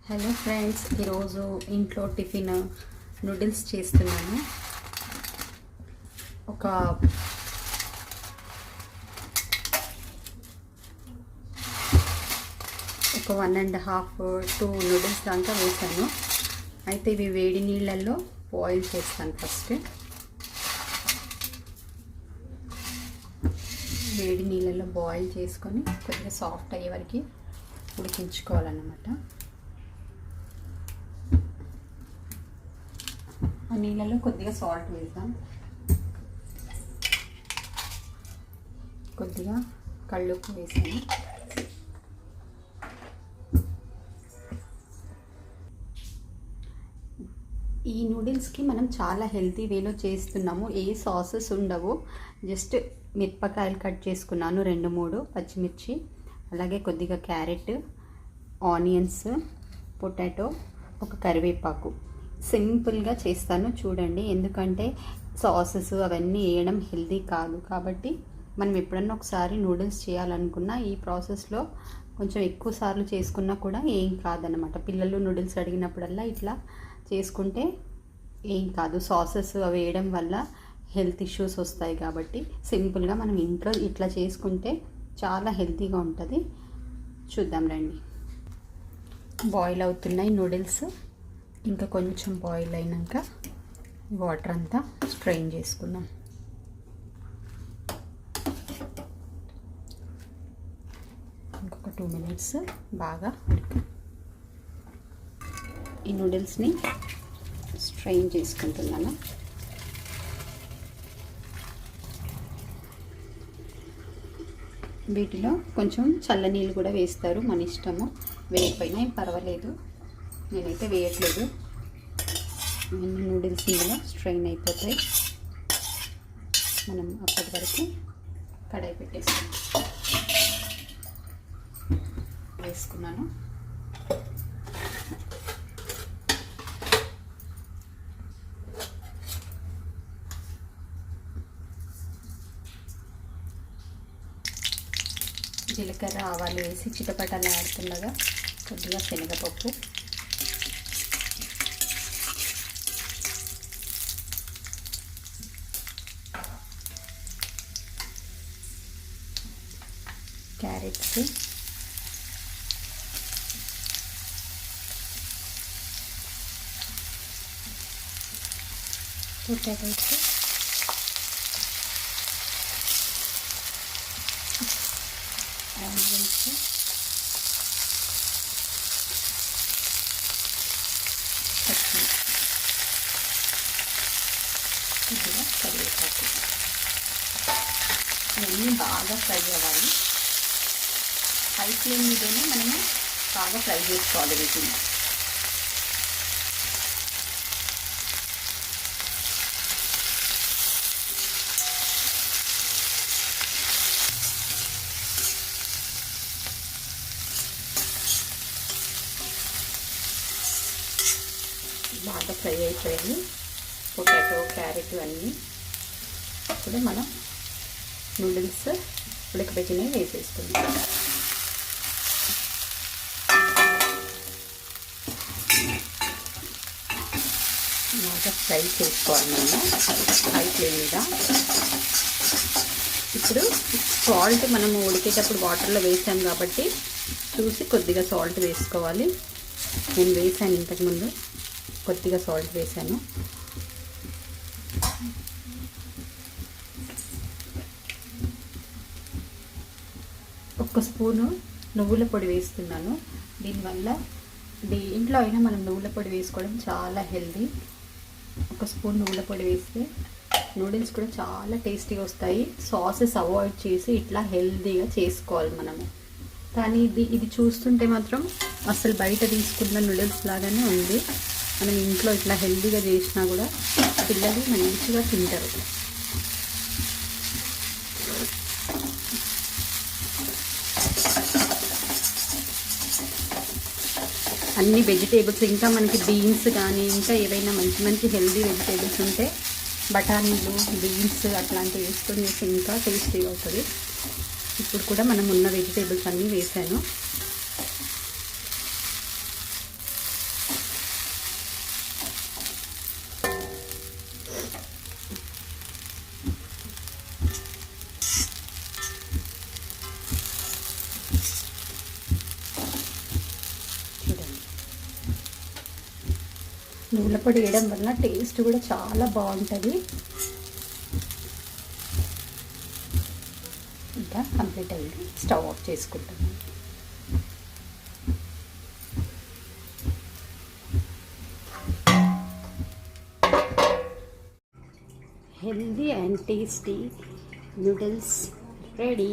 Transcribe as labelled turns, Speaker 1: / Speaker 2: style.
Speaker 1: Hello friends, ఈరోజు ఇంట్లో tiffin noodles చేస్తున్నాను. ఒక 1.5-2 నూడిల్స్ దాకా వేసాను. అయితే ఇవి వేడి నీళ్ళల్లో బాయిల్ చేస్తాను. ఫస్ట్ వేడి నీళ్ళల్లో బాయిల్ చేసుకొని కొద్దిగా సాఫ్ట్ అయ్యే వరకు ఉడికించుకోవాలన్నమాట. ఆ నీళ్ళలో కొద్దిగా సాల్ట్ వేద్దాం, కొద్దిగా కళ్ళుప్పు వేసాను. ఈ నూడిల్స్కి మనం చాలా హెల్తీ వేలో చేస్తున్నాము. ఏ సాసెస్ ఉండవు. జస్ట్ మిరపకాయలు కట్ చేసుకున్నాను, 2-3 పచ్చిమిర్చి, అలాగే కొద్దిగా క్యారెట్, ఆనియన్స్, పొటాటో, ఒక కరివేపాకు. సింపుల్గా చేస్తాను చూడండి. ఎందుకంటే సాసెస్ అవన్నీ వేయడం హెల్తీ కాదు. కాబట్టి మనం ఎప్పుడన్నా ఒకసారి నూడిల్స్ చేయాలనుకున్నా ఈ ప్రాసెస్లో కొంచెం ఎక్కువ సార్లు చేసుకున్నా కూడా ఏం కాదనమాట. పిల్లలు నూడిల్స్ అడిగినప్పుడల్లా ఇట్లా చేసుకుంటే ఏం కాదు. సాసెస్ అవి వేయడం వల్ల హెల్త్ ఇష్యూస్ వస్తాయి. కాబట్టి సింపుల్గా మనం ఇంట్లో ఇట్లా చేసుకుంటే చాలా హెల్తీగా ఉంటుంది. చూద్దాం రండి. బాయిల్ అవుతున్నాయి నూడిల్స్. ఇంకా కొంచెం బాయిల్ అయినాక వాటర్ అంతా స్ట్రెయిన్ చేసుకుందాం. ఇంకొక 2 మినిట్స్ బాగా ఈ నూడిల్స్ని స్ట్రెయిన్ చేసుకుంటున్నాను. వీటిలో కొంచెం చల్లనీళ్ళు కూడా వేస్తారు, మన ఇష్టము. వేయకపోయినా ఏం పర్వాలేదు, నేనైతే వేయట్లేదు. అన్ని నూడిల్స్ ఇందులో స్ట్రెయిన్ అయిపోతాయి. మనం అప్పటి వరకు కడాయి వేసుకున్నాను. జీలకర్ర, ఆవాలు వేసి చిటపటలు ఆడుతుండగా కొద్దిగా శనగపప్పు, క్యారెట్స్, పొటాటోస్, ఆనియన్స్, కొద్దిగా కరివేపాకు. ఇవన్నీ బాగా ఫ్రై అవ్వాలి. హై ఫ్లేమ్ మీదనే మనము బాగా ఫ్రై చేసుకోవాలి వీటిని. బాగా ఫ్రై అయిపోయాయి పొటాటో, క్యారెట్ అన్నీ. ఇప్పుడు మనం నూడిల్స్ ఉడకబెట్టినవి వేసేసుకుందాం. బాగా ఫ్రై చేసుకోవాలి మనం హై ఫ్లేమ్ మీద. ఇప్పుడు సాల్ట్ మనము ఉడికేటప్పుడు వాటర్లో వేసాం కాబట్టి చూసి కొద్దిగా సాల్ట్ వేసుకోవాలి. నేను వేసాను ఇంతకుముందు, కొద్దిగా సాల్ట్ వేసాను. ఒక స్పూను నువ్వుల పొడి వేస్తున్నాను. దీనివల్ల ఇంట్లో అయినా మనం నువ్వుల పొడి వేసుకోవడం చాలా హెల్దీ. ఒక స్పూన్ నువ్వుల పొడి వేస్తే నూడిల్స్ కూడా చాలా టేస్టీగా వస్తాయి. సాసెస్ అవాయిడ్ చేసి ఇట్లా హెల్దీగా చేసుకోవాలి మనము. కానీ ఇది చూస్తుంటే మాత్రం అసలు బయట తీసుకున్న నూడిల్స్ లాగానే ఉంది. మనం ఇంట్లో ఇట్లా హెల్దీగా చేసినా కూడా పిల్లలు మంచిగా తింటారు. అన్ని వెజిటేబుల్స్, ఇంకా మనకి బీన్స్ కానీ ఇంకా ఏవైనా మంచి మంచి హెల్దీ వెజిటేబుల్స్ ఉంటే బఠానీలు, బీన్స్ అట్లాంటివి వేసుకొని వేసి ఇంకా టేస్టీగా అవుతుంది. ఇప్పుడు కూడా మనం ఉన్న వెజిటేబుల్స్ అన్నీ వేసాను. నువ్వుల పొడి వేయడం వల్ల టేస్ట్ కూడా చాలా బాగుంటుంది. ఇంకా కంప్లీట్ అయ్యింది, స్టవ్ ఆఫ్ చేసుకుంటాను. Healthy and tasty noodles ready.